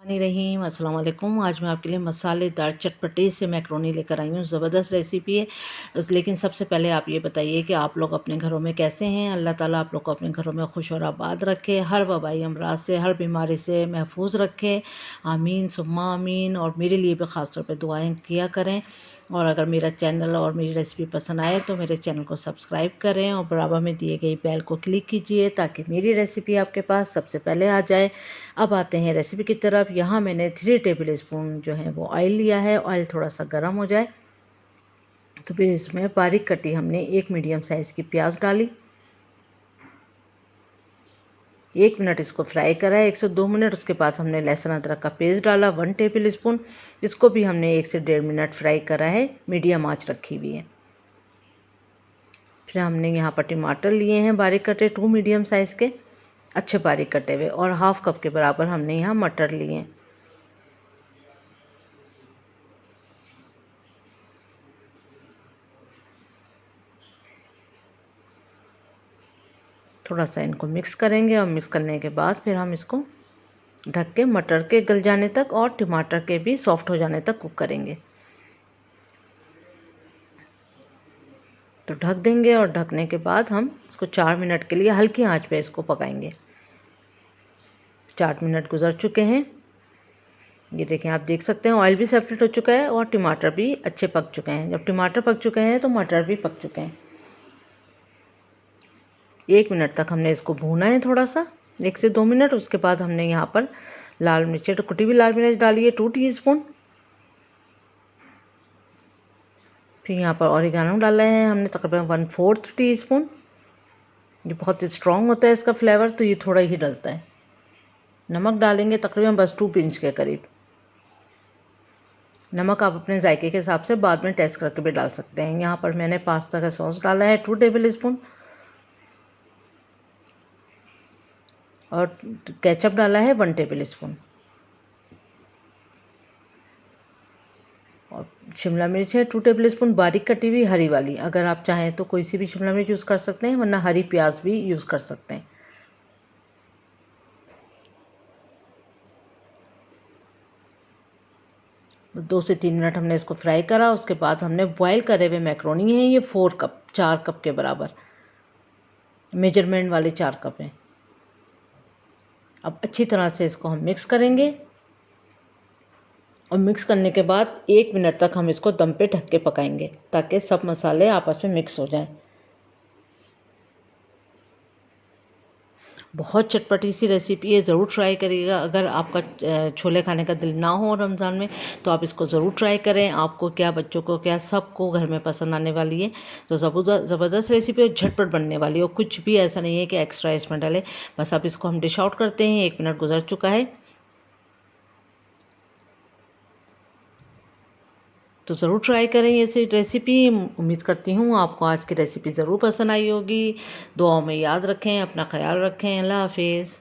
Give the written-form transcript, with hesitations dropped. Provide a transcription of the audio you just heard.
रहीम अस्सलाम वालेकुम। आज मैं आपके लिए मसालेदार चटपटे से मैकरोनी लेकर आई हूँ। ज़बरदस्त रेसिपी है। लेकिन सबसे पहले आप ये बताइए कि आप लोग अपने घरों में कैसे हैं। अल्लाह ताला आप लोग को अपने घरों में खुश और आबाद रखे, हर वबाई अमराज से, हर बीमारी से महफूज रखे। आमीन सुम्मा आमीन। और मेरे लिए भी ख़ास तौर पर दुआएँ किया करें। और अगर मेरा चैनल और मेरी रेसिपी पसंद आए तो मेरे चैनल को सब्सक्राइब करें और बराबर में दिए गई बेल को क्लिक कीजिए ताकि मेरी रेसिपी आपके पास सबसे पहले आ जाए। अब आते हैं रेसिपी की तरफ। यहाँ मैंने 3 टेबल स्पून जो है वो ऑयल लिया है। ऑयल थोड़ा सा गर्म हो जाए तो फिर इसमें बारीक कटी हमने एक मीडियम साइज़ की प्याज डाली। 1 मिनट इसको फ्राई करा है, 1 से 2 मिनट। उसके बाद हमने लहसुन अदरक का पेस्ट डाला 1 टेबल स्पून। इसको भी हमने 1 से 1.5 मिनट फ्राई करा है, मीडियम आंच रखी हुई है। फिर हमने यहाँ पर टमाटर लिए हैं बारीक कटे, 2 मीडियम साइज़ के अच्छे बारीक कटे हुए, और हाफ कप के बराबर हमने यहाँ मटर लिए हैं। थोड़ा सा इनको मिक्स करेंगे और मिक्स करने के बाद फिर हम इसको ढक के मटर के गल जाने तक और टमाटर के भी सॉफ्ट हो जाने तक कुक करेंगे। तो ढक देंगे और ढकने के बाद हम इसको 4 मिनट के लिए हल्की आंच पे इसको पकाएंगे। 4 मिनट गुजर चुके हैं। ये देखें, आप देख सकते हैं ऑयल भी सेपरेट हो चुका है और टमाटर भी अच्छे पक चुके हैं। जब टमाटर पक चुके हैं तो मटर भी पक चुके हैं। 1 मिनट तक हमने इसको भूना है, थोड़ा सा 1 से 2 मिनट। उसके बाद हमने यहाँ पर लाल मिर्च, कुटी हुई लाल मिर्च डाली है 2 टीस्पून। फिर यहाँ पर ऑरिगेनो डाला है हमने तकरीबन 1/4 टीस्पून। ये बहुत स्ट्रॉन्ग होता है इसका फ्लेवर, तो ये थोड़ा ही डलता है। नमक डालेंगे तकरीबन बस 2 पिंच के करीब। नमक आप अपने जायके के हिसाब से बाद में टेस्ट करके भी डाल सकते हैं। यहाँ पर मैंने पास्ता का सॉस डाला है 2 टेबल स्पून, और केचप डाला है 1 टेबल स्पून। और शिमला मिर्च है 2 टेबल स्पून बारीक कटी हुई हरी वाली। अगर आप चाहें तो कोई सी भी शिमला मिर्च यूज़ कर सकते हैं, वरना हरी प्याज भी यूज़ कर सकते हैं। तो 2 से 3 मिनट हमने इसको फ्राई करा। उसके बाद हमने बॉयल करे हुए मैक्रोनी है, ये 4 कप के बराबर मेजरमेंट वाले 4 कप हैं। अब अच्छी तरह से इसको हम मिक्स करेंगे और मिक्स करने के बाद 1 मिनट तक हम इसको दम पे ढक के पकाएंगे ताकि सब मसाले आपस में मिक्स हो जाएं। बहुत चटपटी सी रेसिपी है, ज़रूर ट्राई करिएगा। अगर आपका छोले खाने का दिल ना हो रमज़ान में तो आप इसको ज़रूर ट्राई करें। आपको क्या, बच्चों को क्या, सबको घर में पसंद आने वाली है। तो ज़बरदस्त रेसिपी है, झटपट बनने वाली है और कुछ भी ऐसा नहीं है कि एक्स्ट्रा इसमें डालें। बस अब इसको हम डिश आउट करते हैं। 1 मिनट गुजर चुका है, तो ज़रूर ट्राई करें ये रेसिपी। उम्मीद करती हूँ आपको आज की रेसिपी ज़रूर पसंद आई होगी। दुआओं में याद रखें, अपना ख्याल रखें। अल्लाह हाफिज़।